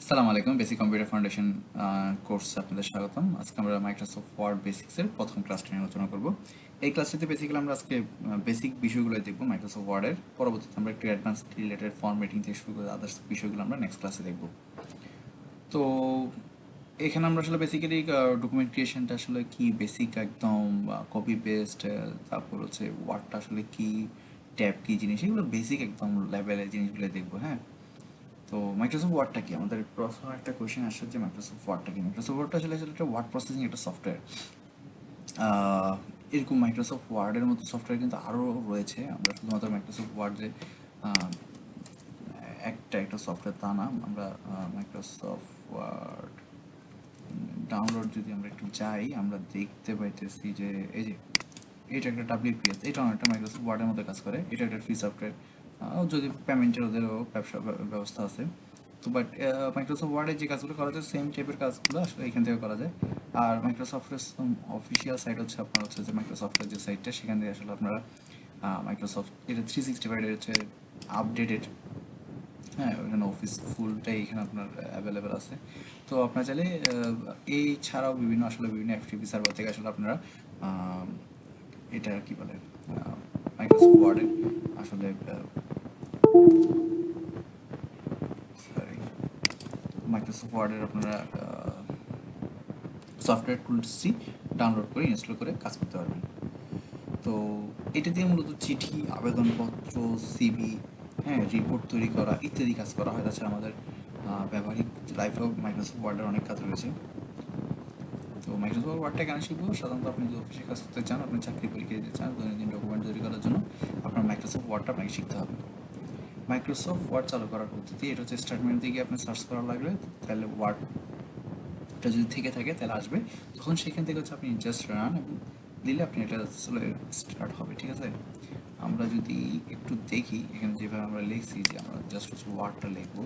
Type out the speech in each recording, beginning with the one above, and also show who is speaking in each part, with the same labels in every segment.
Speaker 1: আসসালামু আলাইকুম। Basic computer foundation কোর্সে আপনাদের স্বাগতম। আজকে আমরা মাইক্রোসফট ওয়ার্ড বেসিক্সের প্রথম ক্লাসটি নিয়ে আলোচনা করব। এই ক্লাসটিতে বেসিক্যালি আমরা আজকে বেসিক বিষয়গুলো দেখব মাইক্রোসফট ওয়ার্ডের। পরবর্তীতে আমরা একটু অ্যাডভান্স রিলেটেড ফরম্যাটিং থেকে শুরু করে আদার্স বিষয়গুলো আমরা নেক্সট ক্লাসে দেখব। তো এখানে আমরা আসলে বেসিক্যালি ডকুমেন্ট ক্রিয়েশনটা আসলে কি বেসিক একদম কপি পেস্ট, তারপর হচ্ছে ওয়ার্ডটা আসলে কি, ট্যাব কি জিনিস, এগুলো বেসিক একদম লেভেলের জিনিসগুলো দেখবো। হ্যাঁ, তো মাইক্রোসফট ওয়ার্ডটা কি? আমাদের প্রথম একটা কোয়েশ্চেন আসছে যে মাইক্রোসফট ওয়ার্ডটা কি। মাইক্রোসফট ওয়ার্ডটা আসলে একটা ওয়ার্ড প্রসেসিং একটা সফটওয়্যার। এরকম মাইক্রোসফট ওয়ার্ডের মতো সফটওয়্যার কিন্তু আরও রয়েছে। আমরা শুধুমাত্র মাইক্রোসফট ওয়ার্ড যে একটা সফটওয়্যার তা না। আমরা মাইক্রোসফট ওয়ার্ড ডাউনলোড যদি আমরা একটু যাই, আমরা দেখতে পাইতেছি যে এই যে এটা একটা WPS, এটা অনেকটা মাইক্রোসফট ওয়ার্ডের মধ্যে কাজ করে। এটা একটা ফ্রি সফটওয়্যার, যদি পেমেন্টের ওদেরও ব্যবস্থা আছে। তো বাট মাইক্রোসফট ওয়ার্ডে যে কাজগুলো করা যায় সেম টাইপের কাজগুলো আসলে এখান থেকে করা যায়। আর মাইক্রোসফটের অফিসিয়াল সাইট হচ্ছে আপনার হচ্ছে যে মাইক্রোসফটের যে সাইটটা, সেখান থেকে আসলে আপনারা মাইক্রোসফট এটা 365 হচ্ছে আপডেটেড। হ্যাঁ, ওখানে অফিস ফুলটাই এখানে আপনার অ্যাভেলেবেল আছে। তো আপনার চাইলে এই ছাড়াও বিভিন্ন এফটিপি সার্ভার থেকে আসলে আপনারা এটা কি বলে মাইক্রোসফট ওয়ার্ডে আসলে সরি মাইক্রোসফট ওয়ার্ডের আপনারা সফটওয়্যার টুলসটি ডাউনলোড করে ইনস্টল করে কাজ করতে পারবেন। তো এটা দিয়ে মূলত চিঠি, আবেদনপত্র, সিভি, হ্যাঁ, রিপোর্ট তৈরি করা ইত্যাদি কাজ করা হয়। তাছাড়া আমাদের ব্যবহারিক লাইফেও মাইক্রোসফট ওয়ার্ডের অনেক কাজ রয়েছে। তো মাইক্রোসফট ওয়ার্ডটা কেন শিখবো? সাধারণত আপনি যদি অফিসে কাজ করতে চান, আপনি চাকরি পরীক্ষা দিতে চান, দৈনন্দিন ডকুমেন্ট তৈরি করার জন্য আপনার মাইক্রোসফট ওয়ার্ডটা আপনাকে শিখতে হবে। মাইক্রোসফট ওয়ার্ড চালু করার পদ্ধতি এটা হচ্ছে স্টার্টমেন্ট দিয়ে আপনি সার্চ করা লাগবে, তাহলে ওয়ার্ডটা যদি থেকে থাকে তাহলে আসবে। তখন সেখান থেকে হচ্ছে আপনি জাস্ট রান এবং দিলে আপনি এটা আসলে স্টার্ট হবে। ঠিক আছে, আমরা যদি একটু দেখি এখানে যেভাবে আমরা লিখছি যে আমরা জাস্ট হচ্ছে ওয়ার্ডটা লিখবো।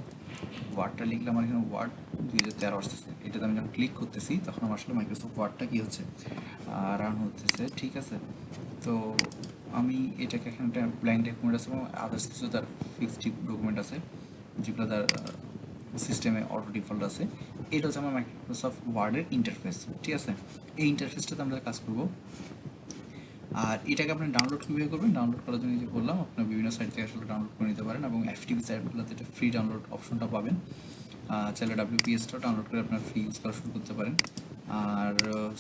Speaker 1: ওয়ার্ডটা লিখলে আমার এখানে ওয়ার্ড 2013 আসতেছে। এটাতে আমি যখন ক্লিক করতেছি তখন আমার আসলে মাইক্রোসফট ওয়ার্ডটা কী হচ্ছে, রান হতেছে। ঠিক আছে, তো আমি এটাকে এখানে একটা ব্ল্যাঙ্ক ডকুমেন্ট আছে এবং আদার্স কিছু তার ফিক্সড ডকুমেন্ট আছে যেগুলো তার সিস্টেমে অটো ডিফল্ট আছে। এটা হচ্ছে আমার মাইক্রোসফট ওয়ার্ডের ইন্টারফেস। ঠিক আছে, এই ইন্টারফেসটাতে আমরা কাজ করব। আর এটাকে আপনি ডাউনলোড কীভাবে করবেন? ডাউনলোড করার জন্য যে বললাম, আপনার বিভিন্ন সাইট থেকে আসলে ডাউনলোড করে নিতে পারেন এবং এফটিপি সাইটগুলোতে এটা ফ্রি ডাউনলোড অপশনটা পাবেন। চাইলে WPSটাও ডাউনলোড করে আপনার ফ্রি ইউজ করা শুরু করতে পারেন। আর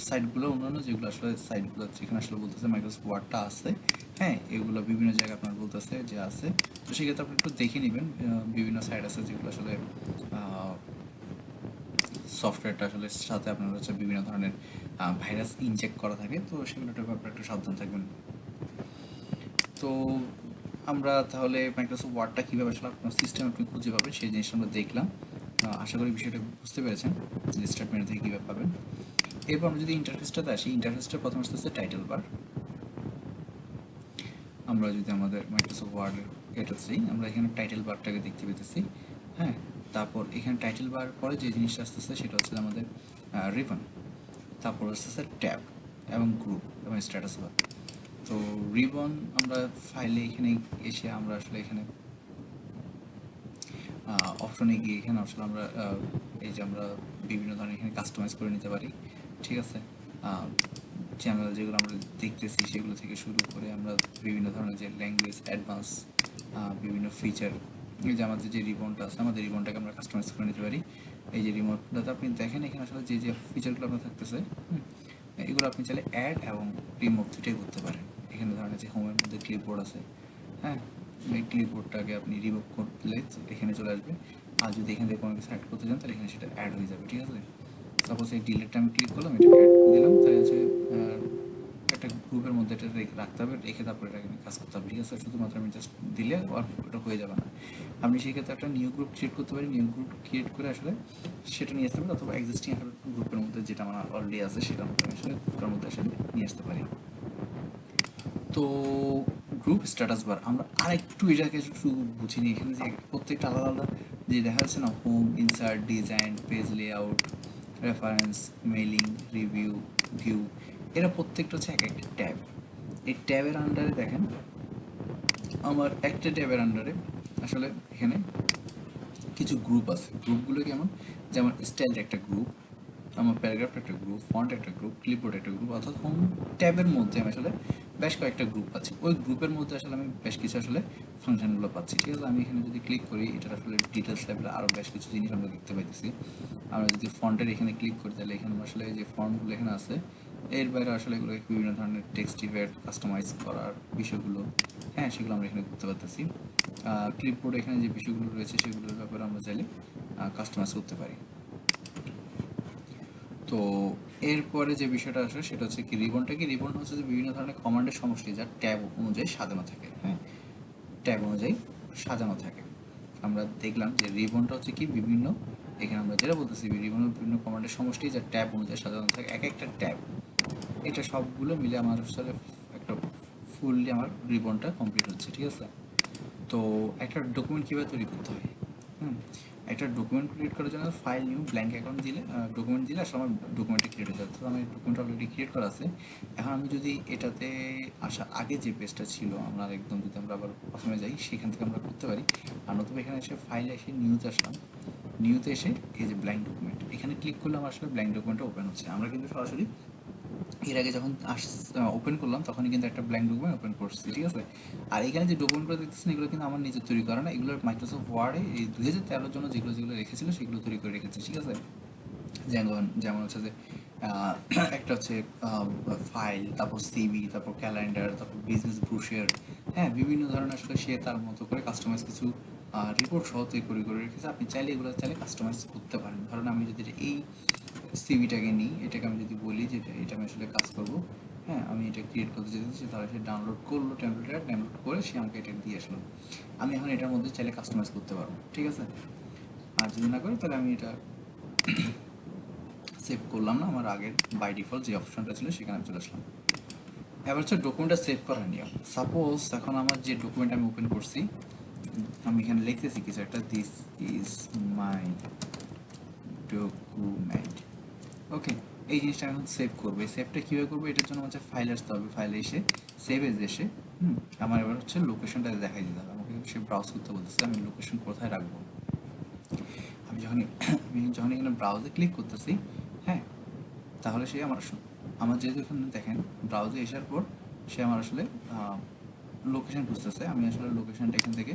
Speaker 1: সাইটগুলো অন্যান্য যেগুলো আসলে সাইটগুলো যেখানে আসলে বলতেছে মাইক্রোসফট ওয়ার্ডটা আছে, হ্যাঁ, এগুলো বিভিন্ন জায়গায় আপনার বলতেছে যে আছে। তো সেক্ষেত্রে আপনি একটু দেখে নেবেন। বিভিন্ন সাইট আছে যেগুলো আসলে সফটওয়্যারটা আসলে সাথে আপনার হচ্ছে বিভিন্ন ধরনের ভাইরাস ইনজেক্ট করা থাকে, তো সেগুলোটার ব্যাপারে একটু সাবধান থাকবেন। তো আমরা তাহলে মাইক্রোসফট ওয়ার্ডটা কীভাবে আসলে আপনার সিস্টেম আপনি খুঁজে পাবেন সেই জিনিসটা আমরা দেখলাম। আশা করি বিষয়টা বুঝতে পেরেছেন যে স্টেটমেন্ট থেকে কীভাবে পাবেন। এরপর আমরা যদি ইন্টারফেসটাতে আসি, ইন্টারফেসটা প্রথম আসতেছে টাইটেল বার। আমরা যদি আমাদের মাইক্রোসফট ওয়ার্ডের এটাতেই আমরা এখানে টাইটেল বারটাকে দেখতে পেতেছি। হ্যাঁ, তারপর এখানে টাইটেল বার পরে যে জিনিসটা আসতেছে সেটা হচ্ছে আমাদের রিবন, তারপর আসতেছে ট্যাব এবং গ্রুপ এবং স্ট্যাটাস বার। তো রিবন আমরা ফাইলে এখানে এসে আমরা আসলে এখানে অপশনে গিয়ে এখানে আসলে আমরা এই যে আমরা বিভিন্ন ধরনের এখানে কাস্টমাইজ করে নিতে পারি। ঠিক আছে, চ্যানেল যেগুলো আমরা দেখতেছি সেগুলো থেকে শুরু করে আমরা বিভিন্ন ধরনের যে ল্যাঙ্গুয়েজ অ্যাডভান্স বিভিন্ন ফিচার, এই যে আমাদের যে রিবনটা আছে, আমাদের রিবনটাকে আমরা কাস্টমাইজ করে নিতে পারি। এই যে রিমোটটাতে আপনি দেখেন এখানে আসলে যে যে ফিচারগুলো আপনার থাকতেছে, এগুলো আপনি চাইলে অ্যাড এবং রিমুভ দুটোই করতে পারেন। এখানে ধরেন যে হোমের মধ্যে ক্লিপবোর্ড আছে, হ্যাঁ, এই ক্লিপবোর্ডটাকে আপনি রিমুভ করলে এখানে চলে আসবে। আর যদি এখান থেকে কোনো কিছু অ্যাড করতে চান তাহলে এখানে সেটা অ্যাড হয়ে যাবে। ঠিক আছে, সাপোজ এই ডিলিটটা আমি ক্লিক করলাম, এটা অ্যাড করে দিলাম, তাহলে হচ্ছে একটা গ্রুপের মধ্যে এটা রাখতে হবে, রেখে তারপরে এটাকে কাজ করতে হবে। ঠিক আছে, শুধুমাত্র আমি জাস্ট দিলে আর ওটা হয়ে যাবে না। আপনি সেই ক্ষেত্রে একটা নিউ গ্রুপ ক্রিয়েট করতে পারি, নিউ গ্রুপ ক্রিয়েট করে আসলে সেটা নিয়ে আসতে পারি, অথবা এক্সিস্টিং একটা গ্রুপের মধ্যে যেটা আমার অলরেডি আছে সেটার মধ্যে আমি আসলে গ্রুপের মধ্যে আসলে নিয়ে আসতে পারি। তো গ্রুপ স্ট্যাটাস বার আমরা আরেকটু এটাকে একটু বুঝিনি। এখানে যে প্রত্যেকটা আলাদা আলাদা যে দেখা যাচ্ছে না, home, insert, design, page layout, reference, mailing, review, view, এরা প্রত্যেকটা হচ্ছে এক একটা ট্যাব। এই ট্যাবের আন্ডারে দেখেন আমার একটা ট্যাবের আন্ডারে আসলে এখানে কিছু গ্রুপ আছে, গ্রুপগুলো কেমন, যেমন স্টাইল একটা গ্রুপ, আমার প্যারাগ্রাফ একটা গ্রুপ, ফন্ট একটা গ্রুপ, ক্লিপবোর্ড একটা গ্রুপ, অর্থাৎ হোম ট্যাবের মধ্যে আমি আসলে বেশ কয়েকটা গ্রুপ পাচ্ছি। ওই গ্রুপের মধ্যে আসলে আমি বেশ কিছু আসলে ফাংশনগুলো পাচ্ছি, ঠিক আছে। আমি এখানে যদি ক্লিক করি, এটার আসলে ডিটেলস লেভেলে আরও বেশ কিছু জিনিস আমরা দেখতে পাইতেছি। আমরা যদি ফন্টের এখানে ক্লিক করি, তাহলে এখানে আসলে যে ফন্টগুলো এখানে আছে, এর বাইরে আসলে এগুলো বিভিন্ন ধরনের টেক্সট ইফেক্ট কাস্টমাইজ করার বিষয়গুলো, হ্যাঁ, সেগুলো আমরা এখানে করতে পারতেছি। ক্লিপবোর্ড এখানে যে বিষয়গুলো রয়েছে সেগুলোর ব্যাপারে আমরা চাইলে কাস্টমাইজ করতে পারি। তো এরপরে যে বিষয়টা আসে সেটা হচ্ছে কি, রিবনটা কি, রিবন হচ্ছে যে বিভিন্ন ধরনের কমান্ডের সমষ্টি যা ট্যাব অনুযায়ী সাজানো থাকে, হ্যাঁ, ট্যাব অনুযায়ী সাজানো থাকে। আমরা দেখলাম যে রিবনটা হচ্ছে কি বিভিন্ন, এখানে আমরা যেটা বলতেছি রিবন বিভিন্ন কমান্ডের সমষ্টি যা ট্যাব অনুযায়ী সাজানো থাকে, এক একটা ট্যাব, এটা সবগুলো মিলে আমার আসলে একটা ফুললি আমার রিবনটা কমপ্লিট হচ্ছে, ঠিক আছে। তো একটা ডকুমেন্ট কীভাবে তৈরি করতে হয়, একটা ডকুমেন্ট ক্রিয়েট করার জন্য ফাইল নিউ ব্ল্যাঙ্ক অ্যাকাউন্ট দিলে, ডকুমেন্ট দিলে আসলে আমার ডকুমেন্টটা ক্রিয়েট হয়ে যাবে। তো আমার ডকুমেন্ট অলরেডি ক্রিয়েট করা আছে। এখন আমি যদি এটাতে আসার আগে যে পেজটা ছিল, আমরা একদম যদি আমরা আবার প্রথমে যাই, সেখান থেকে আমরা করতে পারি। আর নতুবা এখানে এসে ফাইলে এসে নিউতে আসলাম, নিউতে এসে এই যে ব্ল্যাঙ্ক ডকুমেন্ট, এখানে ক্লিক করলে আমার আসলে ব্ল্যাঙ্ক ডকুমেন্টটা ওপেন হচ্ছে। আমরা কিন্তু সরাসরি এর আগে যখন ওপেন করলাম তখনই কিন্তু একটা ব্ল্যাঙ্ক ডকুমেন্ট ওপেন করছি, ঠিক আছে। আর এখানে যে ডকুমেন্টগুলো দেখতেছেন এগুলো কিন্তু আমার নিজে তৈরি করা না, এগুলো মাইক্রোসফট ওয়ার্ডে এই 2013 জন্য যেগুলো যেগুলো রেখেছিল সেগুলো তৈরি করে রেখেছি, ঠিক আছে। যেমন যেমন হচ্ছে যে একটা হচ্ছে ফাইল, তারপর সিভি, তারপর ক্যালেন্ডার, তারপর বিজনেস ব্রোশার, হ্যাঁ, বিভিন্ন ধরনের আসলে সে তার মতো করে কাস্টমাইজ কিছু রিপোর্ট সহ তৈরি করে রেখেছে। আপনি চাইলে এগুলো চাইলে কাস্টমাইজ করতে পারেন। ধরুন আমি যদি এই সিভিটাকে নিই, এটাকে আমি যদি বলি যে এটা আমি আসলে কাজ করবো, হ্যাঁ, আমি এটা ক্রিয়েট করতে চাইছি, তাহলে সে ডাউনলোড করলো, টেমপ্লেটটা ডাউনলোড করে সে আমাকে এটা দিয়ে আসলো। আমি এখন এটার মধ্যে চাইলে কাস্টমাইজ করতে পারবো, ঠিক আছে। আর যদি না করি তাহলে আমি এটা সেভ করলাম না, আমার আগের বাই ডিফল্ট যে অপশনটা ছিল সেখানে আমি চলে আসলাম। এবার হচ্ছে ডকুমেন্টটা সেভ করার নিয়ম। সাপোজ এখন আমার যে ডকুমেন্ট আমি ওপেন করছি, আমি এখানে লিখতেছি কিছু একটা, দিস ইজ মাই ডকুমেন্ট, ওকে। এই জিনিসটা আমি এখন সেভ করবো। এই সেভটা কীভাবে করবো, এটার জন্য হচ্ছে ফাইল আসতে হবে, ফাইলে এসে সেভ এজ এসে আমার এবার হচ্ছে লোকেশনটা দেখাই দিতে হবে। আমাকে সে ব্রাউজ করতে বলতেছে, আমি লোকেশন কোথায় রাখবো। আমি যখন এখানে ব্রাউজে ক্লিক করতেছি, হ্যাঁ, তাহলে সে আমার যেহেতু এখানে দেখেন ব্রাউজে আসার পর সে আমার আসলে লোকেশন খুঁজতেছে। আমি আসলে লোকেশনটা এখান থেকে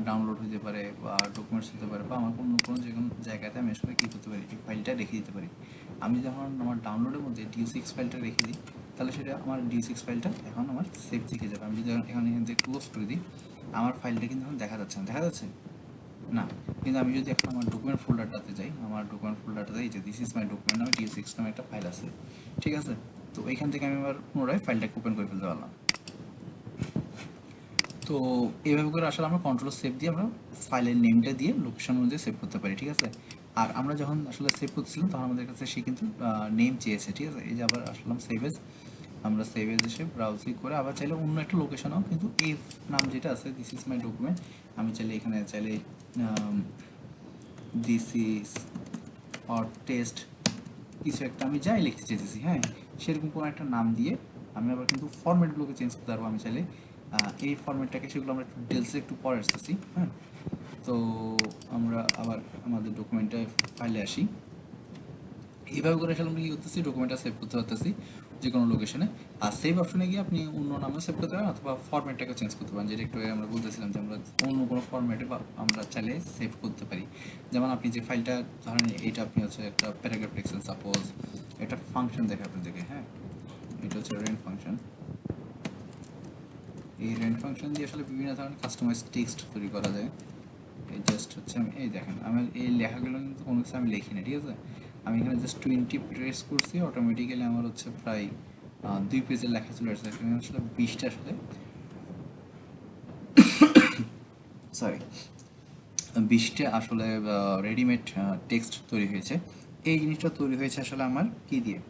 Speaker 1: ডাউনলোড হতে পারে বা ডকুমেন্টস হতে পারে বা আমার কোনো যে কোনো জায়গাতে আমি আসলে কী করতে পারি, এই ফাইলটা রেখে দিতে পারি। আমি যখন আমার ডাউনলোডের মধ্যে DO6 ফাইলটা রেখে দিই, তাহলে সেটা আমার DO6 ফাইলটা এখন আমার সেভ থেকে যাবে। আমি যদি এখান থেকে ক্লোজ করে দিই, আমার ফাইলটা কিন্তু এখন দেখা যাচ্ছে না, দেখা যাচ্ছে না। কিন্তু আমি যদি এখন আমার ডকুমেন্ট ফোল্ডারটাতে যাই, আমার ডকুমেন্ট ফোল্ডারটাতে এই যে দিস ইজ মাই ডকুমেন্ট নামে DO6 নামে একটা ফাইল আছে, ঠিক আছে। তো এইখান থেকে আমি আবার পুনরায় ফাইলটাকে ওপেন করে ফেলতে পারলাম। তো এইভাবে করে আসলে আমরা কন্ট্রোল সেভ দিয়ে আমরা ফাইলের নেমটা দিয়ে লোকেশন অনুযায়ী সেভ করতে পারি, ঠিক আছে। আর আমরা যখন আসলে সেভ করতেছিলাম তখন আমাদের কাছে সে কিন্তু নেম চেয়েছে, ঠিক আছে। এই যে আবার আসলাম সেভেজ, আমরা সেভেজ এসে ব্রাউজিং করে আবার চাইলে অন্য একটা লোকেশনও কিন্তু এই নাম যেটা আছে দিস ইজ মাই ডকুমেন্ট, আমি চাইলে এখানে চাইলে দিস ইজ অর টেস্ট কিছু একটা আমি যাই লিখতে চাইতেছি, হ্যাঁ, সেরকম কোনো একটা নাম দিয়ে আমি আবার কিন্তু ফরম্যাটগুলোকে চেঞ্জ করতে পারবো। আমি চাইলে এই ফরম্যাটটাকে, সেগুলো আমরা একটু ডিটেলসে একটু পরে আসতেছি, হ্যাঁ। তো আমরা আবার আমাদের ডকুমেন্টে ফাইলে আসি। এইভাবে করে আসলে আমরা কী করতেছি, ডকুমেন্টটা সেভ করতে পারতেছি যে কোনো লোকেশনে। আর সেভ অপশনে গিয়ে আপনি অন্য নামে সেভ করতে পারেন অথবা ফরম্যাটটাকে চেঞ্জ করতে পারেন, যেটা একটু আমরা বলতেছিলাম যে আমরা অন্য কোনো ফরম্যাটে বা আমরা চাইলে সেভ করতে পারি। যেমন আপনি যে ফাইলটা ধরেন এইটা আপনি হচ্ছে একটা প্যারাগ্রাফ লিখছেন, সাপোজ একটা ফাংশন দেখে আপনাদেরকে, হ্যাঁ, এটা হচ্ছে রেন্ট ফাংশন। এই রেন্ট ফাংশন দিয়ে আসলে বিভিন্ন ধরনের কাস্টমাইজ টেক্সট তৈরি করা যায়। এই জাস্ট হচ্ছে আমি এই দেখেন আমার এই লেখাগুলো কিন্তু কোনো কিছু আমি লিখি না, ঠিক আছে। আমি এখানে জাস্ট 20 প্রেস করছি, অটোমেটিক্যালি আমার হচ্ছে প্রায় 2 পেজের লেখা চলে আসছে। এখানে আসলে 20টা আসলে সরি 20টা আসলে রেডিমেড টেক্সট তৈরি হয়েছে। এই জিনিসটা তৈরি হয়েছে আসলে আমার কি দিয়ে,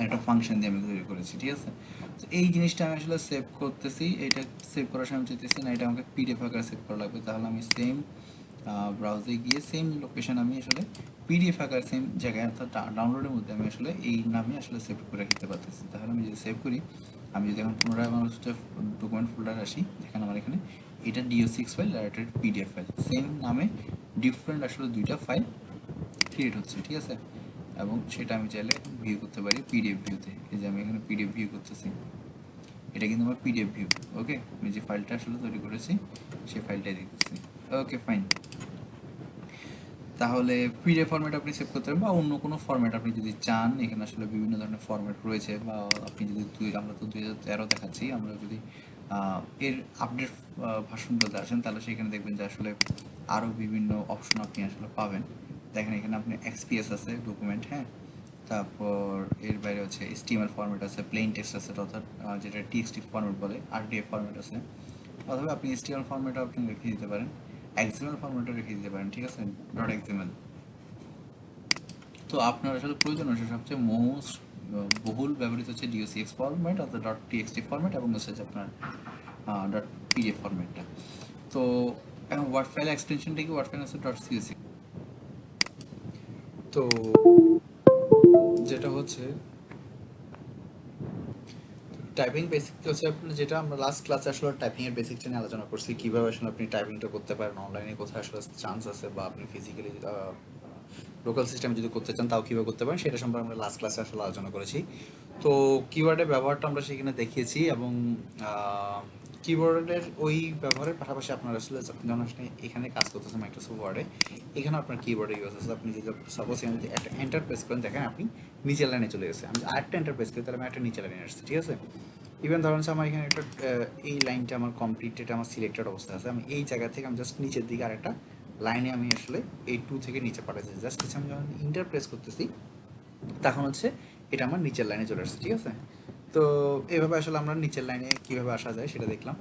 Speaker 1: একটা ফাংশন দিয়ে আমি তৈরি করেছি, ঠিক আছে। তো এই জিনিসটা আমি আসলে সেভ করতেছি, এটা সেভ করার সময় চাইতেছি না এটা আমাকে পিডিএফ আকারে সেভ করা লাগবে। তাহলে আমি সেম ব্রাউজে গিয়ে সেম লোকেশন আমি আসলে পিডিএফ আকারে সেম জায়গায় অর্থাৎ ডাউনলোডের মধ্যে আমি আসলে এই নামে আসলে সেভ করে রাখতে পারতেছি। তাহলে আমি যদি সেভ করি, আমি যদি এখন পুনরায় আমার হচ্ছে ডকুমেন্ট ফোল্ডারে আসি, দেখেন আমার এখানে এটা DO6 ফাইল আর এটা PDF ফাইল, সেম নামে ডিফারেন্ট আসলে দুইটা ফাইল ক্রিয়েট হচ্ছে, ঠিক আছে। এবং সেটা আমি চাইলে ভিউ করতে পারি PDF ভিউতে। এই যে আমি এখানে PDF ভিউ করতেছি, এটা কিন্তু আমার PDF ভিউ। ওকে, আমি যে ফাইলটা আসলে তৈরি করেছি সেই ফাইলটাই দেখতেছি। ওকে ফাইন, তাহলে পিডিএফ ফরম্যাট আপনি সেভ করতে পারেন বা অন্য কোনো ফরম্যাট আপনি যদি চান। এখানে আসলে বিভিন্ন ধরনের ফরম্যাট রয়েছে, বা আপনি যদি আমরা তো 2013 দেখাচ্ছি, আমরা যদি এর আপডেট ভার্সনগুলোতে আসেন তাহলে সেখানে দেখবেন যে আসলে আরও বিভিন্ন অপশন আপনি আসলে পাবেন। দেখেন এখানে আপনি XPS আছে ডকুমেন্ট, হ্যাঁ, তারপর এর বাইরে হচ্ছে HTML ফরম্যাট আছে, প্লেন টেক্সট আছে, অর্থাৎ যেটা TXT ফরম্যাট বলে, RTF ফরম্যাট আছে, অথবা আপনি HTML ফরম্যাটও আপনি রেখে দিতে পারেন, XML ফরম্যাটও রেখে দিতে পারেন, ঠিক আছে, .xml। তো আপনার আসলে প্রয়োজন হচ্ছে সবচেয়ে মোস্ট বহুল ব্যবহৃত হচ্ছে DOCX ফরম্যাট অর্থাৎ .txt ফরম্যাট, এবং হচ্ছে আপনার .pdf ফরম্যাটটা। তো এখন ওয়ার্ড ফাইল এক্সটেনশনটা কি, ওয়ার্ড ফাইল আছে .csv। তো যেটা হচ্ছে টাইপিং বেসিক হচ্ছে আপনার, যেটা আমরা লাস্ট ক্লাসে আসলে টাইপিং এর বেসিকটা নিয়ে আলোচনা করছি, কিভাবে আসলে আপনি টাইপিংটা করতে পারেন অনলাইনে, কোথায় আসলে চান্স আছে, বা আপনি ফিজিক্যালি লোকাল সিস্টেমে যদি করতে চান তাও কীভাবে করতে পারেন সেটা সম্পর্কে আমরা লাস্ট ক্লাসে আসলে আলোচনা করেছি। তো কিওয়ার্ডের ব্যবহারটা আমরা সেখানে দেখিয়েছি, এবং কিবোর্ডের ওই ব্যবহারের পাশাপাশি আপনার আসলে যখন আপনি এখানে কাজ করতেছেন মাইক্রোসফট ওয়ার্ডে, এখানে আপনার কিবোর্ডের ইউজ আছে। আপনি যদি সাপোজ এখানে যদি একটা এন্টার প্রেস করেন, দেখেন আপনি নিচের লাইনে চলে গেছে। আমি আরেকটা এন্টার প্রেস করি তাহলে আমি একটা নিচের লাইনে আসছি, ঠিক আছে। ইভেন ধরেন আমার এখানে একটা এই লাইনটা আমার কমপ্লিটেড, আমার সিলেক্টেড অবস্থা আছে, আমি এই জায়গা থেকে আমি জাস্ট নিচের দিকে আরেকটা লাইনে আমি আসলে এই 2 থেকে নিচে পাঠাচ্ছি। জাস্ট হচ্ছে আমি যখন ইন্টার প্রেস করতেছি তখন হচ্ছে এটা আমার নিচের লাইনে চলে আসছে, ঠিক আছে। তো এভাবে আসলে আমরা নিচের লাইনে কীভাবে আসা যায় সেটা দেখলাম।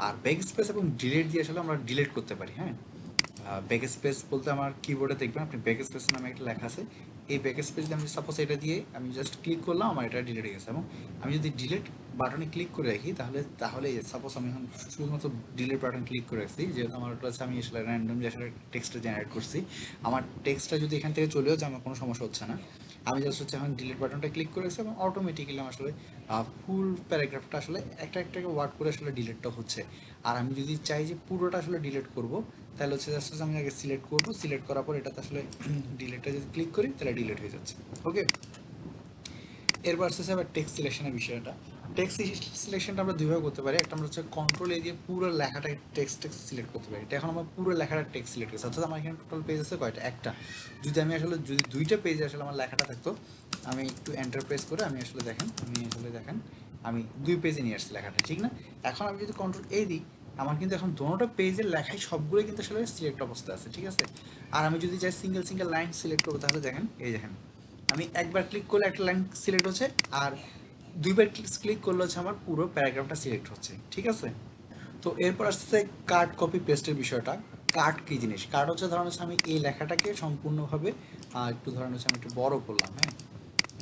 Speaker 1: আর ব্যাক স্পেস এবং ডিলিট দিয়ে আসলে আমরা ডিলিট করতে পারি, হ্যাঁ। ব্যাক স্পেস বলতে আমার কিবোর্ডে দেখবেন আপনি ব্যাক স্পেস নামে একটা লেখা আছে, এই ব্যাক স্পেস দিয়ে আমি সাপোজ এটা দিয়ে আমি জাস্ট ক্লিক করলাম, আমার এটা ডিলিট হয়ে গেছে। এবং আমি যদি ডিলিট বাটনে ক্লিক করে রাখি তাহলে সাপোজ আমি এখন শুধুমাত্র ডিলিট বাটন ক্লিক করে রাখছি, যেহেতু আমার ওটা হচ্ছে আমি আসলে র্যান্ডমলি আসলে টেক্সটটা জেনারেট করছি, আমার টেক্সটটা যদি এখান থেকে চলেও যায় আমার কোনো সমস্যা হচ্ছে না। আমি জাস্ট হচ্ছে এখন ডিলিট বাটনটা ক্লিক করেছি এবং অটোমেটিক্যালি আমার আসলে ফুল প্যারাগ্রাফটা আসলে একটা একটা ওয়ার্ড করে আসলে ডিলিটটা হচ্ছে। আর আমি যদি চাই যে পুরোটা আসলে ডিলিট করব, তাহলে হচ্ছে জাস্ট আমি আগে সিলেক্ট করব, সিলেক্ট করার পর এটাতে আসলে ডিলিটটা যদি ক্লিক করি তাহলে ডিলিট হয়ে যাচ্ছে। ওকে, এরপর আসছে আবার টেক্সট সিলেকশনের বিষয়টা। টেক্সট সিলেকশনটা আমরা দুইভাবে করতে পারি। একটা আমরা হচ্ছে কন্ট্রোল এ দিয়ে পুরো লেখাটা টেক্সট সিলেক্ট করতে পারি। এটা এখন আমার পুরো লেখাটা টেক্সট সিলেক্ট করছে, অর্থাৎ আমার এখানে টোটাল পেজ আছে কয়টা, একটা। যদি আমি আসলে যদি দুইটা পেজে আসলে আমার লেখাটা থাকতো, আমি একটু এন্টার প্রেস করে আমি আসলে দেখেন আমি 2 পেজে নিয়ে আসছি লেখাটা, ঠিক না। এখন আমি যদি কন্ট্রোল এ দিই, আমার কিন্তু এখন দোনোটা পেজের লেখাই সবগুলোই কিন্তু আসলে সিলেক্ট অবস্থা আছে, ঠিক আছে। আর আমি যদি চাই সিঙ্গেল লাইন সিলেক্ট করবো, তাহলে দেখেন এই দেখেন আমি একবার ক্লিক করলে একটা লাইন সিলেক্ট হচ্ছে, আর দুইবার ক্লিক করলে হচ্ছে আমার পুরো প্যারাগ্রাফটা সিলেক্ট হচ্ছে, ঠিক আছে। তো এরপর আসছে কাট কপি পেস্টের বিষয়টা। কাট কী জিনিস? কাট হচ্ছে ধরেন হচ্ছে আমি এই লেখাটাকে সম্পূর্ণভাবে একটু ধরেন হচ্ছে আমি একটু বড় করলাম, হ্যাঁ,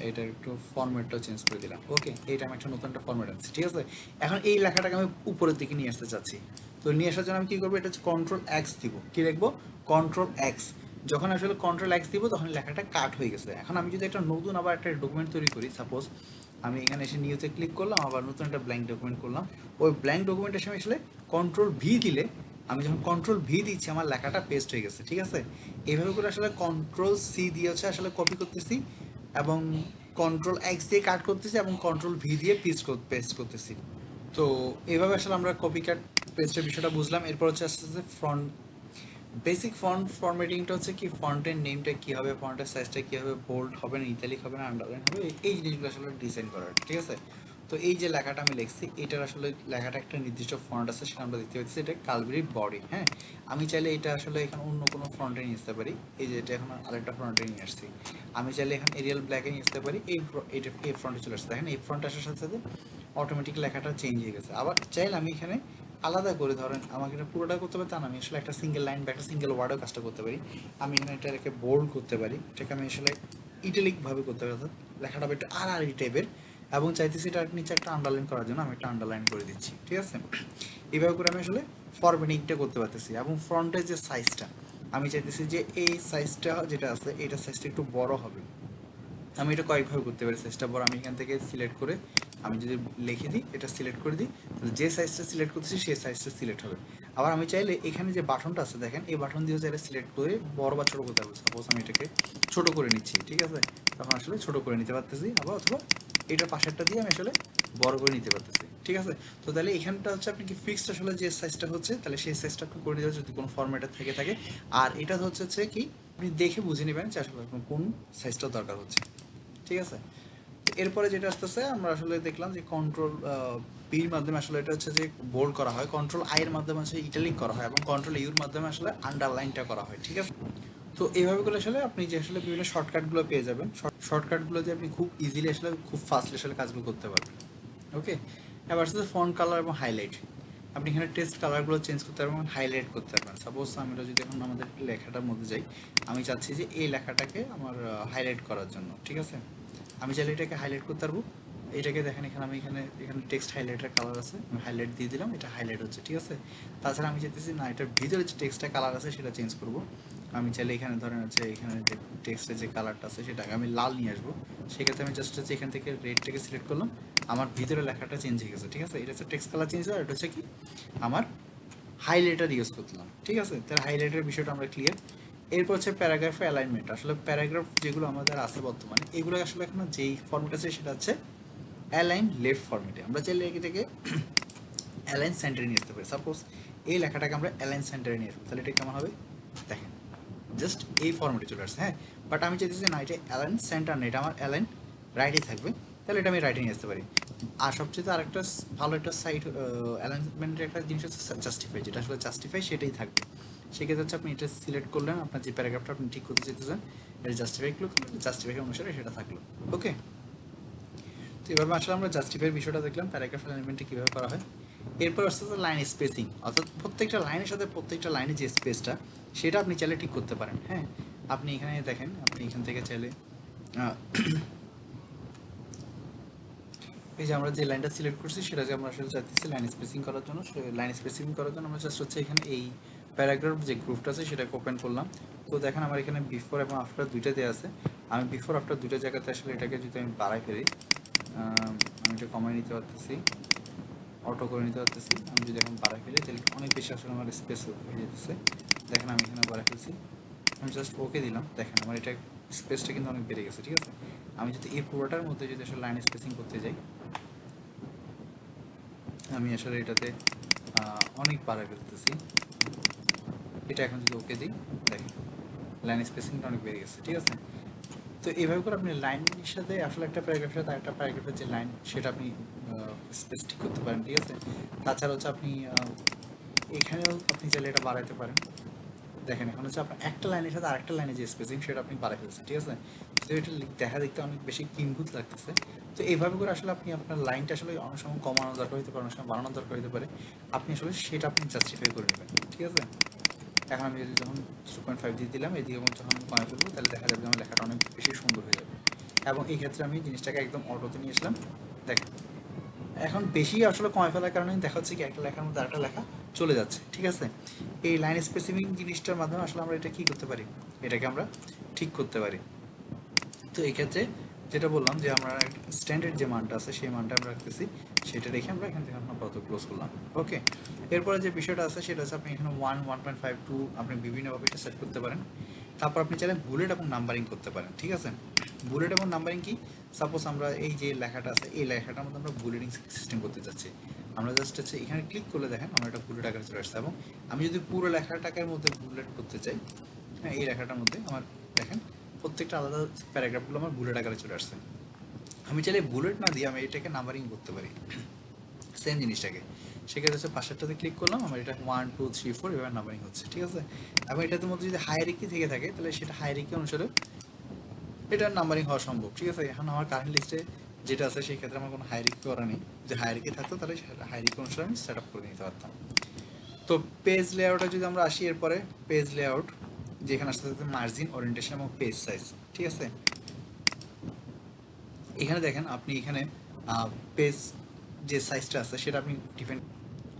Speaker 1: এইটার একটু ফরম্যাটটা চেঞ্জ করে দিলাম। ওকে, এইটা আমি একটা নতুন একটা ফরম্যাট আনছি, ঠিক আছে। এখন এই লেখাটাকে আমি উপরের দিকে নিয়ে আসতে চাচ্ছি। তো নিয়ে আসার জন্য আমি কী করবো, এটা হচ্ছে কন্ট্রোল এক্স দিব। কী লিখবো? Control x. যখন আসলে কন্ট্রোল এক্স দিব তখন লেখাটা কাট হয়ে গেছে। এখন আমি যদি একটা নতুন আবার একটা ডকুমেন্ট তৈরি করি, সাপোজ আমি এখানে এসে নিউতে ক্লিক করলাম, আবার নতুন একটা ব্ল্যাঙ্ক ডকুমেন্ট করলাম, ওই ব্ল্যাঙ্ক ডকুমেন্টের সময় আসলে কন্ট্রোল ভি দিলে, আমি যখন কন্ট্রোল ভি দিচ্ছি আমার লেখাটা পেস্ট হয়ে গেছে, ঠিক আছে। এইভাবে করে আসলে কন্ট্রোল সি দিয়ে হচ্ছে আসলে কপি করতেছি, এবং কন্ট্রোল এক্স দিয়ে কাট করতেছি, এবং কন্ট্রোল ভি দিয়ে পেস্ট করতেছি। তো এইভাবে আসলে আমরা কপি কাট পেস্টের বিষয়টা বুঝলাম। এরপর হচ্ছে আস্তে আস্তে ফ্রন্ট বেসিক ফন্ট ফরম্যাটিংটা হচ্ছে কি, ফন্টের নেমটা কী হবে, ফন্টের সাইজটা কী হবে, বোল্ড হবে না, ইতালিক হবে না, আন্ডারলাইন হবে, এই জিনিসগুলো আসলে ডিজাইন করার, ঠিক আছে। তো এই যে লেখাটা আমি লিখছি, এটার আসলে লেখাটা একটা নির্দিষ্ট ফন্ট আছে, সেটা আমরা দেখতে পাচ্ছি, এটা কালবেরি বডি, হ্যাঁ। আমি চাইলে এটা আসলে এখানে অন্য কোনো ফন্টে নিয়ে আসতে পারি, এই যে এটা এখন আরেকটা ফন্টে নিয়ে আসছি। আমি চাইলে এখন এরিয়াল ব্ল্যাকে নিয়ে আসতে পারি, এই ফ্রন্টে চলে আসছে, দেখেন এই ফ্রন্ট আসার সাথে সাথে অটোমেটিক লেখাটা চেঞ্জ হয়ে গেছে। আবার চাইলে আমি এখানে আলাদা করে, ধরেন আমাকে এটা পুরোটা করতে পারি তা না, আমি আসলে একটা সিঙ্গেল লাইন বা একটা সিঙ্গেল ওয়ার্ডও কাজটা করতে পারি। আমি এখানে এটাকে বোল্ড করতে পারি, এটাকে আমি আসলে ইটালিকভাবে করতে পারি, অর্থাৎ লেখাটা একটু আড়াআড়ি টাইপের, এবং চাইতেছি এটার নিচে একটা আন্ডারলাইন করার জন্য আমি একটা আন্ডারলাইন করে দিচ্ছি, ঠিক আছে। এইভাবে করে আমি আসলে ফরম্যাটিংটা করতে পারতেছি। এবং ফ্রন্টের যে সাইজটা, আমি চাইতেছি যে এই সাইজটা যেটা আছে এইটা সাইজটা একটু বড় হবে। আমি এটা কয়েকভাবে করতে পারি সাইজটা বড়। আমি এখান থেকে সিলেক্ট করে আমি যদি লিখে দিই, এটা সিলেক্ট করে দিই, যে সাইজটা সিলেক্ট করতেছি সেই সাইজটা সিলেক্ট হবে। আবার আমি চাইলে এখানে যে বাটনটা আছে দেখেন, এই বাটন দিয়ে চাইলে সিলেক্ট করে বড় বা ছোটো করতে পারবো। সাপোজ আমি এটাকে ছোট করে নিচ্ছি, ঠিক আছে, তখন আসলে ছোট করে নিতে পারতেছি, আবার অথবা এটার পাশেরটা দিয়ে আমি আসলে বড় করে নিতে পারতেছি, ঠিক আছে। তো তাহলে এখানটা হচ্ছে আপনি কি ফিক্সড আসলে যে সাইজটা হচ্ছে, তাহলে সেই সাইজটা আপনি করে নিতে যদি কোনো ফরম্যাটে থেকে থাকে। আর এটা হচ্ছে কি আপনি দেখে বুঝে নেবেন যে আসলে আপনার কোন সাইজটা দরকার হচ্ছে, ঠিক আছে। এরপরে যেটা আসতেছে আমরা আসলে দেখলাম যে কন্ট্রোল পির মাধ্যমে আসলে এটা হচ্ছে যে বোল্ড করা হয়, কন্ট্রোল আই এর মাধ্যমে হচ্ছে ইটালিক করা হয়, এবং কন্ট্রোল ইউর মাধ্যমে আসলে আন্ডারলাইনটা করা হয়, ঠিক আছে। তো এইভাবে করে আসলে আপনি যে আসলে বিভিন্ন শর্টকাটগুলো পেয়ে যাবেন, শর্টকাটগুলো দিয়ে আপনি খুব ইজিলি আসলে খুব ফাস্টলি আসলে কাজগুলো করতে পারবেন। ওকে, এবার আসলে ফন্ট কালার এবং হাইলাইট। আপনি এখানে টেক্সট কালারগুলো চেঞ্জ করতে পারবেন, হাইলাইট করতে পারবেন। সাপোজ আমরা যদি এখন আমাদের লেখাটার মধ্যে যাই, আমি চাচ্ছি যে এই লেখাটাকে আমার হাইলাইট করার জন্য, ঠিক আছে। আমি চাইলে এটাকে হাইলাইট করতে পারবো। এটাকে দেখেন এখানে আমি এখানে টেক্সট হাইলাইটের কালার আছে, আমি হাইলাইট দিয়ে দিলাম, এটা হাইলাইট হচ্ছে, ঠিক আছে। তাছাড়া আমি চাইতেছি না এটার ভিতরে যে টেক্সটটা কালার আছে সেটা চেঞ্জ করব। আমি চাইলে এখানে ধরেন হচ্ছে এখানে যে টেক্সটের যে কালারটা আছে সেটাকে আমি লাল নিয়ে আসবো। সেক্ষেত্রে আমি জাস্ট হচ্ছে এখান থেকে রেডটাকে সিলেক্ট করলাম, আমার ভিতরে লেখাটা চেঞ্জ হয়ে গেছে, ঠিক আছে। এটা হচ্ছে টেক্সট কালার চেঞ্জ হয়, এটা হচ্ছে কি আমার হাইলাইটার ইউজ করলাম, ঠিক আছে। তাহলে হাইলাইটের বিষয়টা আমরা ক্লিয়ার। এরপর হচ্ছে প্যারাগ্রাফ অ্যালাইনমেন্ট। আসলে প্যারাগ্রাফ যেগুলো আমাদের আছে বর্তমানে, এগুলো আসলে এখন যেই ফর্মেট আছে সেটা হচ্ছে অ্যালাইন লেফট ফর্মেটে। আমরা চাইলে এটাকে অ্যালাইন সেন্টারে নিয়ে আসতে পারি। সাপোজ এই লেখাটাকে আমরা অ্যালাইন সেন্টারে নিয়ে আসবো, তাহলে এটা কেমন হবে দেখেন, জাস্ট এই ফর্মেটে চলে আসছে। হ্যাঁ, বাট আমি চাইতেছি না এটা অ্যালাইন সেন্টার না, এটা আমার অ্যালাইন রাইটে থাকবে, তাহলে এটা আমি রাইটে নিয়ে আসতে পারি। আর সবচেয়ে আরেকটা ভালো একটা সাইড অ্যালাইনমেন্টের একটা জিনিস হচ্ছে জাস্টিফাই, যেটা আসলে জাস্টিফাই সেটাই থাকবে। সেক্ষেত্রে হচ্ছে আপনি এটা সিলেক্ট করলেন, আপনার যে প্যারাগ্রাফটা আপনি ঠিক করতে চাইতেছেন এটা জাস্টিফাই করলো, জাস্টিফাই অনুসারে সেটা থাকলো। ওকে, তো এভাবে আসলে আমরা জাস্টিফাইয়ের বিষয়টা দেখলাম, প্যারাগ্রাফ অ্যালাইনমেন্টে কীভাবে করা হয়। এরপর আসতে লাইন স্পেসিং, অর্থাৎ প্রত্যেকটা লাইনের সাথে প্রত্যেকটা লাইনের যে স্পেসটা সেটা আপনি চাইলে ঠিক করতে পারেন। হ্যাঁ, আপনি এখানে দেখেন, আপনি এখান থেকে চাইলে এই যে আমরা যে লাইনটা সিলেক্ট করছি সেটা যে আমরা আসলে চাইতেছি লাইন স্পেসিং করার জন্য, লাইন স্পেসিং করার জন্য আমরা জাস্ট হচ্ছে এখানে এই প্যারাগ্রাফ যে গ্রুপটা আছে সেটাকে ওপেন করলাম। তো দেখেন আমার এখানে বিফোর এবং আফটার দুইটা দেওয়া আছে। আমি বিফোর আফটার দুইটা জায়গাতে আসলে এটাকে যদি আমি বাড়াই ফেলি, আমি এটা কমাই নিতে পারতেছি, অটো করে নিতে পারতেছি। আমি যদি এখন বাড়াই ফেলি তাহলে অনেক বেশি আসলে আমার স্পেস হয়ে যেতেছে। দেখেন আমি এখানে বাড়াই ফেলছি, আমি জাস্ট ওকে দিলাম, দেখেন আমার এটা স্পেসটা কিন্তু অনেক বেড়ে গেছে, ঠিক আছে। আমি যদি এই পুরোটার মধ্যে যদি আসলে লাইন স্পেসিং করতে যাই, আমি আসলে এটাতে অনেক বাড়াই ফেলতেছি। এটা এখন যদি ওকে দিই, দেখেন লাইন স্পেসিংটা অনেক বেড়ে গেছে, ঠিক আছে। তো এইভাবে করে আপনি লাইনের সাথে আসলে একটা প্যারাগ্রাফের সাথে একটা প্যারাগ্রাফের যে লাইন সেটা আপনি স্পেস ঠিক করতে পারেন, ঠিক আছে। তাছাড়া হচ্ছে আপনি এখানেও আপনি চাইলে এটা বাড়াইতে পারেন। দেখেন এখন হচ্ছে আপনার একটা লাইনের সাথে আরেকটা লাইনের যে স্পেসিং সেটা আপনি বাড়াই ফেলছেন, ঠিক আছে। তো এটা দেখতে অনেক বেশি কিম্ভূত লাগতেছে। তো এইভাবে করে আসলে আপনি আপনার লাইনটা আসলে অনেক সময় কমানো দরকার হতে পারে, অনেক সময় বাড়ানো দরকার হতে পারে। আপনি আসলে সেটা আপনি জাস্টিফাই করে নেবেন, ঠিক আছে। এখন আমি যদি যখন 2.5 দিয়ে দিলাম, এদিকে যখন আমি কমে ফেলবো তাহলে দেখা যাবে আমার লেখাটা অনেক বেশি সুন্দর হয়ে যাবে। এবং এই ক্ষেত্রে আমি জিনিসটাকে একদম অটোতে নিয়ে আসলাম। দেখেন এখন বেশি আসলে কমে ফেলার কারণে দেখা যাচ্ছে কি একটা লেখার মধ্যে আরেকটা লেখা চলে যাচ্ছে, ঠিক আছে। এই লাইন স্পেসিফিক জিনিসটার মাধ্যমে আসলে আমরা এটা কী করতে পারি, এটাকে আমরা ঠিক করতে পারি। তো এই ক্ষেত্রে যেটা বললাম যে আমরা স্ট্যান্ডার্ড যে মানটা আছে সেই মানটা আমরা রাখতেছি, সেটা রেখে আমরা এখান থেকে আমরা কত ক্লোজ করলাম। ওকে, এরপরে যে বিষয়টা আছে সেটা হচ্ছে আপনি এখানে 1.5 2 আপনি বিভিন্নভাবে এটা সেট করতে পারেন। তারপর আপনি চাইলে বুলেট এবং নাম্বারিং করতে পারেন, ঠিক আছে। বুলেট এবং নাম্বারিং কি, সাপোজ আমরা এই যে লেখাটা আছে এই লেখাটার মধ্যে আমরা বুলেটিং সিস্টেম করতে চাচ্ছি, আমরা জাস্ট হচ্ছে এখানে ক্লিক করলে দেখেন আমার এটা বুলেট আকারে চলে আসছে। এবং আমি যদি পুরো লেখাটাকের মধ্যে বুলেট করতে চাই, হ্যাঁ এই লেখাটার মধ্যে আমার দেখেন প্রত্যেকটা আলাদা প্যারাগ্রাফগুলো আমার বুলেট আকারে চলে আসছে। আমি চাইলে বুলেট না দিয়ে আমি এটাকে নাম্বারিং করতে পারি সেম জিনিসটাকে। সেক্ষেত্রে হচ্ছে পাশেরটাতে ক্লিক করলাম, আমার এটা 1 2 3 4 এভাবে নাম্বারিং হচ্ছে, ঠিক আছে। এবং এটার মধ্যে যদি হায়ারিকি থেকে থাকে তাহলে সেটা হায়ারিকি অনুসারে এটার নাম্বারিং হওয়া সম্ভব, ঠিক আছে। এখন আমার কারেন্ট লিস্টে যেটা আছে সেই ক্ষেত্রে আমার কোনো হায়ারিকি করা নেই, যে হায়ারিকি থাকতো তাহলে হায়ারিকি অনুসারে আমি সেট আপ করে নিতে পারতাম। তো পেজ লেআউটে যদি আমরা আসি, এরপরে পেজ লেআউট যেখানে আসতে থাকতে মার্জিন, ওরিয়েন্টেশন এবং পেজ সাইজ, ঠিক আছে। এখানে দেখেন আপনি এখানে পেজ যে সাইজটা আছে সেটা আপনি ডিপেন্ড।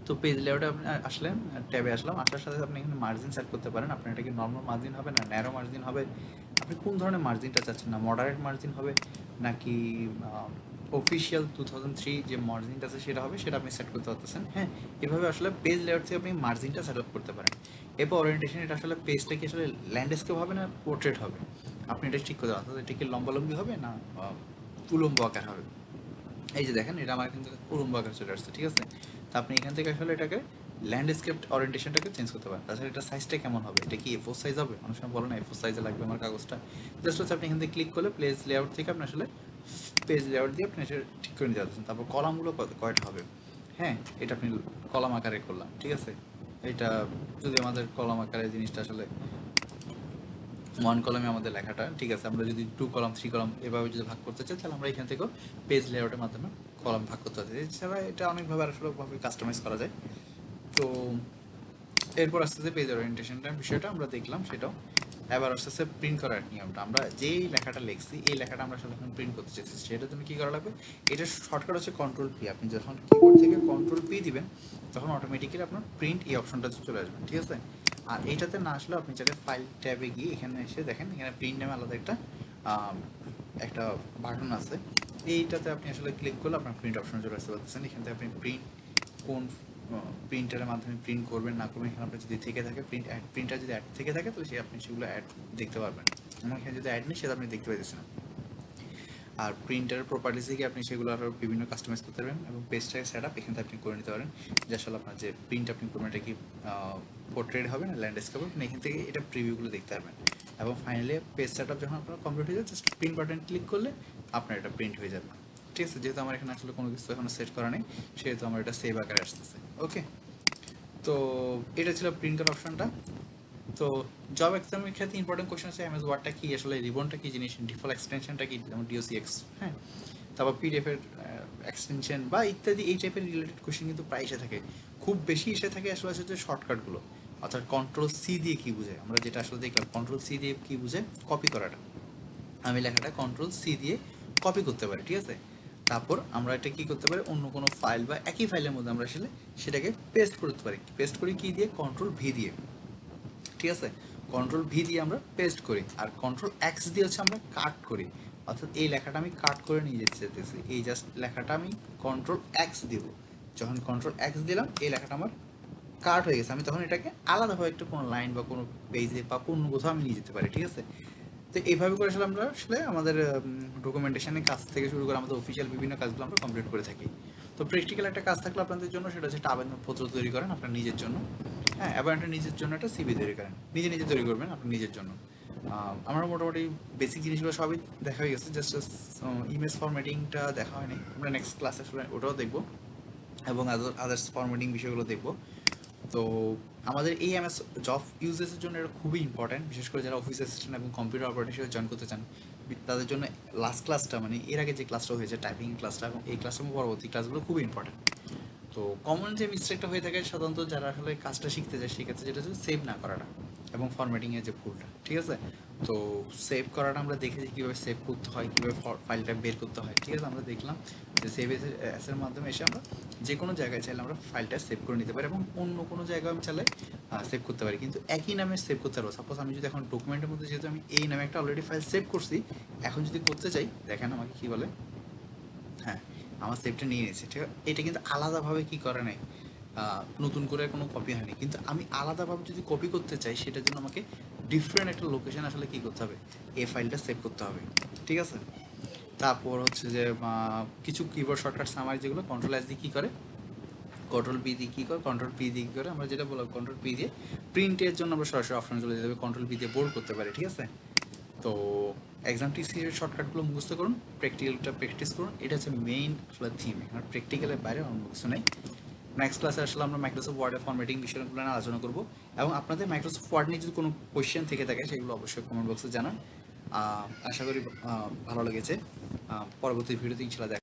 Speaker 1: তো পেজ লেআউটে আপনি আসলেন, ট্যাবে আসলাম, আসার সাথে আপনি এখানে মার্জিন সেট করতে পারেন। আপনার এটা কি নর্মাল মার্জিন হবে না ন্যারো মার্জিন হবে, আপনি কোন ধরনের মার্জিনটা চাচ্ছেন, না মডারেট মার্জিন হবে নাকি অফিসিয়াল 2003 যে মার্জিনটা আছে সেটা হবে, সেটা আপনি সেট করতে পারতেছেন। হ্যাঁ, এভাবে আসলে পেজ লেআউট থেকে আপনি মার্জিনটা সেট আপ করতে পারেন। এরপর ওরিয়েন্টেশন, এটা আসলে পেজটা কি আসলে ল্যান্ডস্কেপ হবে না পোর্ট্রেট হবে, আপনি এটা ঠিক করতে পারেন। এটা কি লম্বালম্বি হবে না উলম্ব আকার হবে। এই যে দেখেন, এটা আমার এখান থেকে উলম্ব আকার চলে আসছে, ঠিক আছে। তো আপনি এখান থেকে আসলে এটাকে ল্যান্ডস্কেপ ওরিয়েন্টেশনটাকে চেঞ্জ করতে পারেন। তাছাড়া এটা সাইজটা কেমন হবে, এটা কি A4 সাইজ হবে? অনেক সময় বলে না A4 সাইজে লাগবে আমার কাগজটা। জাস্ট হচ্ছে আপনি এখান থেকে ক্লিক করলে পেজ লেআউট থেকে আপনি আসলে পেজ লেআউট দিয়ে আপনি সেটা ঠিক করে নিতে পারছেন। তারপর কলামগুলো কয়টা হবে, হ্যাঁ, এটা আপনি কলাম আকারে করলাম, ঠিক আছে। এটা যদি আমাদের কলাম আকারে জিনিসটা আসলে ওয়ান কলামে আমাদের লেখাটা, ঠিক আছে, আমরা যদি 2 কলাম 3 কলাম এভাবে যদি ভাগ করতে চাই, তাহলে আমরা এখান থেকেও পেজ লেআউটের মাধ্যমে কলাম ভাগ করতে পারি। এছাড়া এটা অনেকভাবে আসলে কাস্টমাইজ করা যায়। তো এরপর আস্তে আস্তে পেজ ওরিয়েন্টেশনটার বিষয়টা আমরা দেখলাম, সেটাও। এবার আস্তে আস্তে প্রিন্ট করার নিয়মটা, আমরা যেই লেখাটা লিখছি এই লেখাটা আমরা আসলে এখন প্রিন্ট করতে চাইছি, সেটার জন্য কী করা লাগবে? এটা শর্টকাট হচ্ছে Ctrl+P। আপনি যখন কিবোর্ড থেকে Ctrl+P দিবেন, তখন অটোমেটিক্যালি আপনার প্রিন্ট এই অপশনটা চলে আসবে, ঠিক আছে। আর এইটাতে না আসলে আপনি চাইলে ফাইল ট্যাবে গিয়ে এখানে এসে দেখেন, এখানে প্রিন্ট নামে আলাদা একটা বাটন আছে। এইটাতে আপনি আসলে ক্লিক করলে আপনার প্রিন্ট অপশন চলে আসতে পারতেছেন। এখান থেকে আপনি প্রিন্ট কোন প্রিন্টারের মাধ্যমে প্রিন্ট করবেন না করবেন, এখানে আপনার যদি থেকে থাকে প্রিন্টার যদি অ্যাড থেকে থাকে, তাহলে আপনি সেগুলো অ্যাড দেখতে পারবেন। আমার এখানে যদি অ্যাড নেই, সেটা আপনি দেখতে পাইতেছেন না। আর প্রিন্টারের প্রপার্টিস থেকে আপনি সেগুলো আরও বিভিন্ন কাস্টমাইজ করতে পারবেন, এবং পেজটাকে সেট আপ এখান থেকে আপনি করে নিতে পারেন, যে আসলে আপনার যে প্রিন্ট আপনি করবেন এটা কি পোর্ট্রেট হবে না ল্যান্ডস্কেপ হবে, আপনি এখান থেকে এটা প্রিভিউগুলো দেখতে পারবেন। এবং ফাইনালি পেজ সেট আপ যখন আপনার কমপ্লিট হয়ে যায়, জাস্ট প্রিন্ট বাটন ক্লিক করলে আপনার এটা প্রিন্ট হয়ে যাবে, ঠিক আছে। যেহেতু আমার এখানে আসলে কোনো কিছু এখনো সেট করা নেই, সেহেতু আমার এটা সেভ আকারে আসতেছে। ওকে, তো এটা ছিল প্রিন্ট করার অপশনটা। তো জব এক্সামের ক্ষেত্রে ইম্পর্টেন্ট কোয়েশ্চেন আছে এমএস ওয়ার্ডটা কি, আসলে রিবনটা কি জিনিস, ডিফল্ট এক্সটেনশনটা কি, যেমন DOCX, হ্যাঁ, তারপর PDF এর এক্সটেনশন বা ইত্যাদি, এই টাইপের রিলেটেড কোয়েশ্চেন কিন্তু প্রায় এসে থাকে। খুব বেশি এসে থাকে আসলে হচ্ছে শর্টকাটগুলো, অর্থাৎ Ctrl+C দিয়ে কী বুঝে, আমরা যেটা আসলে দেখলাম Ctrl+C দিয়ে কী বুঝে, কপি করাটা। আমি লেখাটা Ctrl+C দিয়ে কপি করতে পারি, ঠিক আছে। তারপর আমরা এটা কী করতে পারি, অন্য কোনো ফাইল বা একই ফাইলের মধ্যে আমরা আসলে সেটাকে পেস্ট করতে পারি। পেস্ট করি কী দিয়ে, Ctrl+V দিয়ে, ঠিক আছে। Ctrl+V দিয়ে আমরা পেস্ট করি, আর Ctrl+X দিয়ে হচ্ছে আমরা কাট করি। অর্থাৎ এই লেখাটা আমি কাট করে নিয়ে যেতে চাইতেছি, এই জাস্ট লেখাটা আমি Ctrl+X দিব। যখন Ctrl+X দিলাম, এই লেখাটা আমার কাট হয়ে গেছে। আমি তখন এটাকে আলাদাভাবে একটা কোনো লাইন বা কোনো পেজে বা অন্য কোথাও আমি নিয়ে যেতে পারি, ঠিক আছে। তো এইভাবে করে আসলে আমরা আসলে আমাদের ডকুমেন্টেশনের কাজ থেকে শুরু করে আমাদের অফিসিয়াল বিভিন্ন কাজগুলো আমরা কমপ্লিট করে থাকি। তো প্র্যাকটিক্যাল একটা কাজ থাকলে আপনাদের জন্য, সেটা হচ্ছে একটা আবেদনপত্র তৈরি করেন আপনার নিজের জন্য। হ্যাঁ, এবার একটা নিজের জন্য একটা CV তৈরি করেন, নিজে নিজে তৈরি করবেন আপনার নিজের জন্য। আমার মোটামুটি বেসিক জিনিসগুলো সবই দেখা হয়ে গেছে, জাস্ট ইমেজ ফরম্যাটিংটা দেখা হয়নি। আমরা নেক্সট ক্লাসে আসলে ওটাও দেখবো, এবং আদার্স ফরম্যাটিং বিষয়গুলো দেখবো। তো আমাদের এই MS জব ইউজেসের জন্য এটা খুবই ইম্পর্ট্যান্ট, বিশেষ করে যারা অফিস অ্যাসিস্ট্যান্ট এবং কম্পিউটার অপারেটর হিসেবে জয়েন করতে চান, তাদের জন্য লাস্ট ক্লাসটা, মানে এর আগে যে ক্লাসটা হয়েছে টাইপিং ক্লাসটা, এবং এই ক্লাসটা এবং পরবর্তী ক্লাসগুলো খুবই ইম্পর্ট্যান্ট। তো কমন যে মিস্টেকটা হয়ে থাকে সাধারণত যারা আসলে কাজটা শিখতে যায়, সেক্ষেত্রে যেটা হচ্ছে সেভ না করাটা এবং ফরম্যাটিংয়ের যে ভুলটা, ঠিক আছে। তো সেভ করাটা আমরা দেখেছি কীভাবে সেভ করতে হয়, কীভাবে ফাইলটা বের করতে হয়, ঠিক আছে। আমরা দেখলাম যে সেভ এসের মাধ্যমে এসে আমরা যে কোনো জায়গায় চাইলে আমরা ফাইলটা সেভ করে নিতে পারি, এবং অন্য কোনো জায়গায় আমি চাইলে সেভ করতে পারি, কিন্তু একই নামে সেভ করতে পারবো। সাপোজ আমি যদি এখন ডকুমেন্টের মধ্যে, যেহেতু আমি এই নামে একটা অলরেডি ফাইল সেভ করছি, এখন যদি করতে চাই, দেখেন আমাকে কী বলে, হ্যাঁ, আমার সেভটা নিয়ে নিয়েছে, ঠিক আছে। এটা কিন্তু আলাদাভাবে কি করে নাই, নতুন করে কোনো কপি হয়নি, কিন্তু আমি আলাদাভাবে যদি কপি করতে চাই, সেটার জন্য আমাকে ডিফারেন্ট একটা লোকেশন আসলে কী করতে হবে, এই ফাইলটা সেভ করতে হবে, ঠিক আছে। তারপর হচ্ছে যে কিছু কিবোর্ড শর্টকাট সামারি, যেগুলো Ctrl+S দিয়ে কী করে, Ctrl+V দিয়ে কী করে, Ctrl+P দিয়ে কী করে, আমরা যেটা বললাম Ctrl+P দিয়ে প্রিন্টের জন্য আমরা সরাসরি অপশন চলে যেতে হবে, Ctrl+V দিয়ে বোল্ড করতে পারি, ঠিক আছে। তো এক্সাম টিসির শর্টকাটগুলো মুখস্থ করুন, প্র্যাকটিক্যালটা প্র্যাকটিস করুন, এটা হচ্ছে মেইন আসলে থিম। এখানে প্র্যাকটিক্যালের বাইরে অন্য কিছু নেই। নেক্সট ক্লাসে আসলে আমরা মাইক্রোসফট ওয়ার্ডের ফরম্যাটিং বিষয়গুলো নিয়ে আলোচনা করব, এবং আপনাদের মাইক্রোসফট ওয়ার্ড নিয়ে যদি কোনো কোয়েশ্চেন থেকে থাকে, সেগুলো অবশ্যই কমেন্ট বক্সে জানান। আশা করি ভালো লেগেছে। পরবর্তী ভিডিওতে ইনশাআল্লাহ দেখা